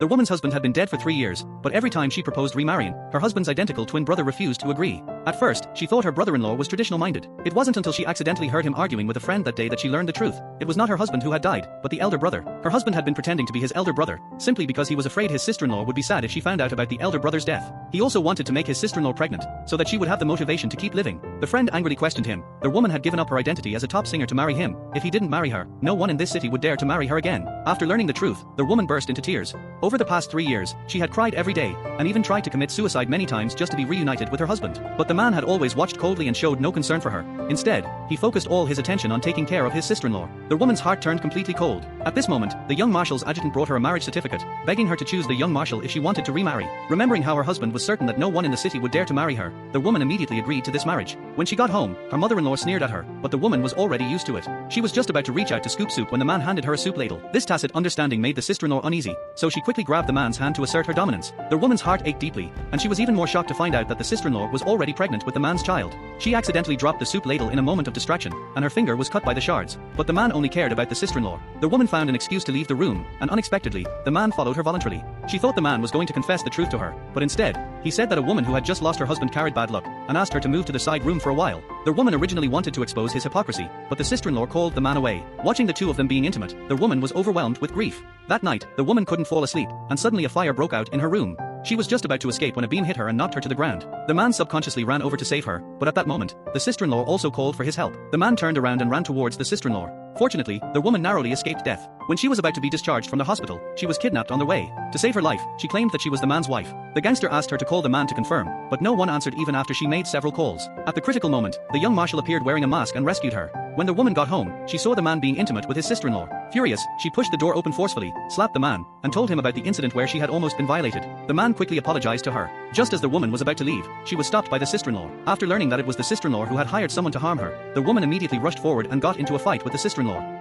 The woman's husband had been dead for 3 years, but every time she proposed remarrying, her husband's identical twin brother refused to agree. At first, she thought her brother-in-law was traditional-minded. It wasn't until she accidentally heard him arguing with a friend that day that she learned the truth. It was not her husband who had died, but the elder brother. Her husband had been pretending to be his elder brother, simply because he was afraid his sister-in-law would be sad if she found out about the elder brother's death. He also wanted to make his sister-in-law pregnant, so that she would have the motivation to keep living. The friend angrily questioned him. The woman had given up her identity as a top singer to marry him. If he didn't marry her, no one in this city would dare to marry her again. After learning the truth, the woman burst into tears. Over the past 3 years, she had cried every day, and even tried to commit suicide many times just to be reunited with her husband. But the man had always watched coldly and showed no concern for her. Instead, he focused all his attention on taking care of his sister-in-law. The woman's heart turned completely cold. At this moment, the young marshal's adjutant brought her a marriage certificate, begging her to choose the young marshal if she wanted to remarry. Remembering how her husband was certain that no one in the city would dare to marry her, the woman immediately agreed to this marriage. When she got home, her mother-in-law sneered at her, but the woman was already used to it. She was just about to reach out to scoop soup when the man handed her a soup ladle. This tacit understanding made the sister-in-law uneasy, so she quickly grabbed the man's hand to assert her dominance. The woman's heart ached deeply, and she was even more shocked to find out that the sister-in-law was already pregnant with the man's child. She accidentally dropped the soup ladle in a moment of distraction, and her finger was cut by the shards. But the man only cared about the sister-in-law. The woman found an excuse to leave the room, and unexpectedly, the man followed her voluntarily. She thought the man was going to confess the truth to her, but instead, he said that a woman who had just lost her husband carried bad luck, and asked her to move to the side room for a while. The woman originally wanted to expose his hypocrisy, but the sister-in-law called the man away. Watching the two of them being intimate, the woman was overwhelmed with grief. That night, the woman couldn't fall asleep, and suddenly a fire broke out in her room. She was just about to escape when a beam hit her and knocked her to the ground. The man subconsciously ran over to save her, but at that moment, the sister-in-law also called for his help. The man turned around and ran towards the sister-in-law. Fortunately, the woman narrowly escaped death. When she was about to be discharged from the hospital, she was kidnapped on the way. To save her life, she claimed that she was the man's wife. The gangster asked her to call the man to confirm, but no one answered even after she made several calls. At the critical moment, the young marshal appeared wearing a mask and rescued her. When the woman got home, she saw the man being intimate with his sister-in-law. Furious, she pushed the door open forcefully, slapped the man, and told him about the incident where she had almost been violated. The man quickly apologized to her. Just as the woman was about to leave, she was stopped by the sister-in-law. After learning that it was the sister-in-law who had hired someone to harm her, the woman immediately rushed forward and got into a fight with the sister-in-law.